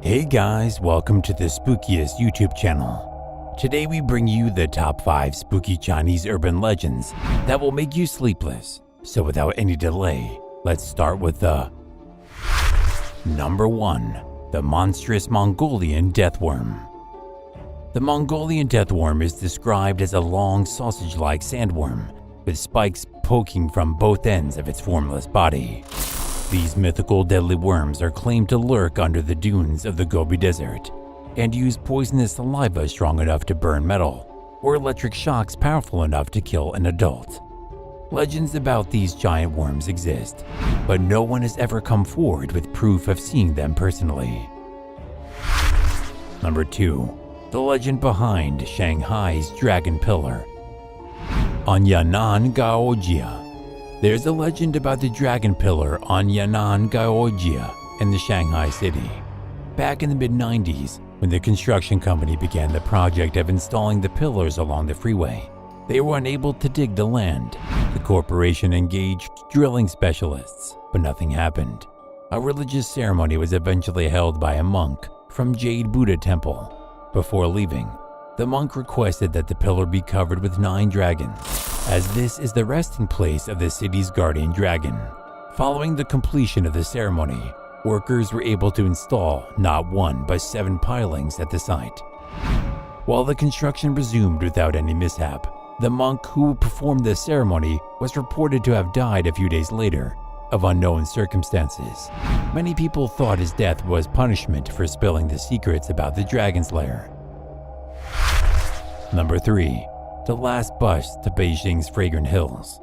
Hey guys, welcome to the spookiest YouTube channel. Today we bring you the top 5 spooky Chinese urban legends that will make you sleepless. So without any delay, let's start with the Number 1. The Monstrous Mongolian Deathworm. The Mongolian deathworm is described as a long sausage-like sandworm with spikes poking from both ends of its formless body. These mythical deadly worms are claimed to lurk under the dunes of the Gobi Desert and use poisonous saliva strong enough to burn metal or electric shocks powerful enough to kill an adult. Legends about these giant worms exist, but no one has ever come forward with proof of seeing them personally. Number 2. The legend behind Shanghai's Dragon Pillar. On Yan'an Gaojia. There's a legend about the Dragon Pillar on Yan'an Gaojia in the Shanghai city. Back in the mid-90s, when the construction company began the project of installing the pillars along the freeway, they were unable to dig the land. The corporation engaged drilling specialists, but nothing happened. A religious ceremony was eventually held by a monk from Jade Buddha Temple. Before leaving, the monk requested that the pillar be covered with 9 dragons, as this is the resting place of the city's guardian dragon. Following the completion of the ceremony, workers were able to install not 1 but 7 pilings at the site. While the construction resumed without any mishap, the monk who performed the ceremony was reported to have died a few days later of unknown circumstances. Many people thought his death was punishment for spilling the secrets about the dragon's lair. Number 3. The last bus to Beijing's Fragrant Hills.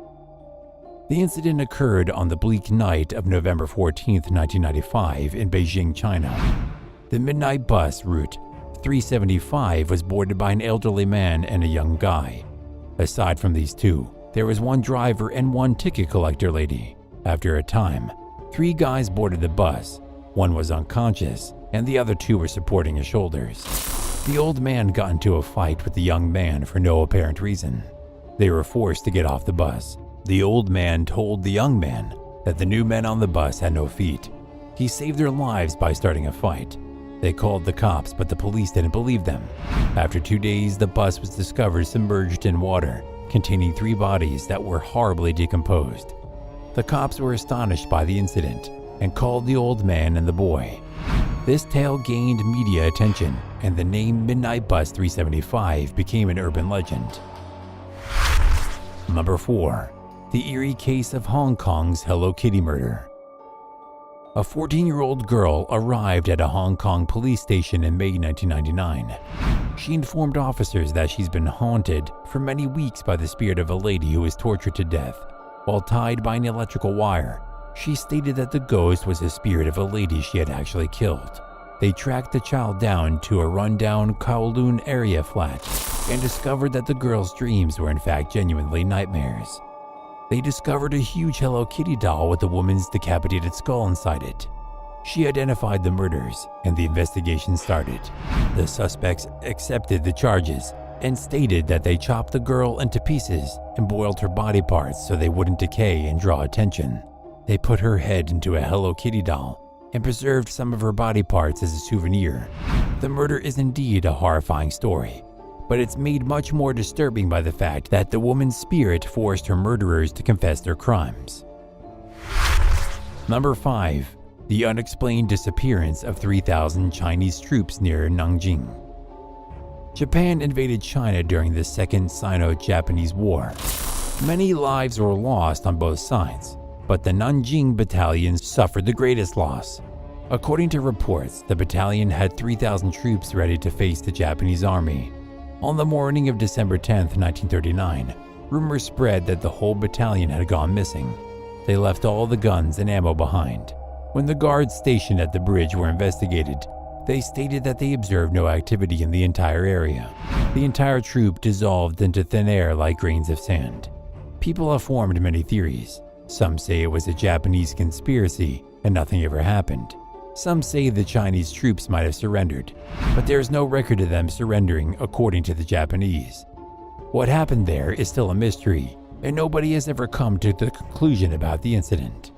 The incident occurred on the bleak night of November 14, 1995 in Beijing, China. The midnight bus route 375 was boarded by an elderly man and a young guy. Aside from these two, there was one driver and one ticket collector lady. After a time, 3 guys boarded the bus. One was unconscious, and the other 2 were supporting his shoulders. The old man got into a fight with the young man for no apparent reason. They were forced to get off the bus. The old man told the young man that the new men on the bus had no feet. He saved their lives by starting a fight. They called the cops, but the police didn't believe them. After 2 days, the bus was discovered submerged in water, containing 3 bodies that were horribly decomposed. The cops were astonished by the incident and called the old man and the boy. This tale gained media attention, and the name Midnight Bus 375 became an urban legend. Number 4. The Eerie Case of Hong Kong's Hello Kitty Murder. A 14-year-old girl arrived at a Hong Kong police station in May 1999. She informed officers that she's been haunted for many weeks by the spirit of a lady who was tortured to death while tied by an electrical wire. She stated that the ghost was the spirit of a lady she had actually killed. They tracked the child down to a rundown Kowloon area flat and discovered that the girl's dreams were in fact genuinely nightmares. They discovered a huge Hello Kitty doll with the woman's decapitated skull inside it. She identified the murders, and the investigation started. The suspects accepted the charges and stated that they chopped the girl into pieces and boiled her body parts so they wouldn't decay and draw attention. They put her head into a Hello Kitty doll and preserved some of her body parts as a souvenir. The murder is indeed a horrifying story, but it's made much more disturbing by the fact that the woman's spirit forced her murderers to confess their crimes. Number 5. The unexplained disappearance of 3,000 Chinese troops near Nanjing. Japan invaded China during the Second Sino-Japanese War. Many lives were lost on both sides, but the Nanjing Battalion suffered the greatest loss. According to reports, the battalion had 3,000 troops ready to face the Japanese army. On the morning of December 10, 1939, rumors spread that the whole battalion had gone missing. They left all the guns and ammo behind. When the guards stationed at the bridge were investigated, they stated that they observed no activity in the entire area. The entire troop dissolved into thin air like grains of sand. People have formed many theories. Some say it was a Japanese conspiracy and nothing ever happened. Some say the Chinese troops might have surrendered, but there is no record of them surrendering according to the Japanese. What happened there is still a mystery, and nobody has ever come to the conclusion about the incident.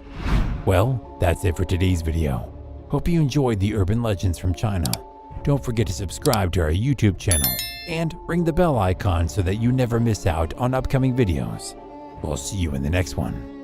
Well, that's it for today's video. Hope you enjoyed the urban legends from China. Don't forget to subscribe to our YouTube channel and ring the bell icon so that you never miss out on upcoming videos. We'll see you in the next one.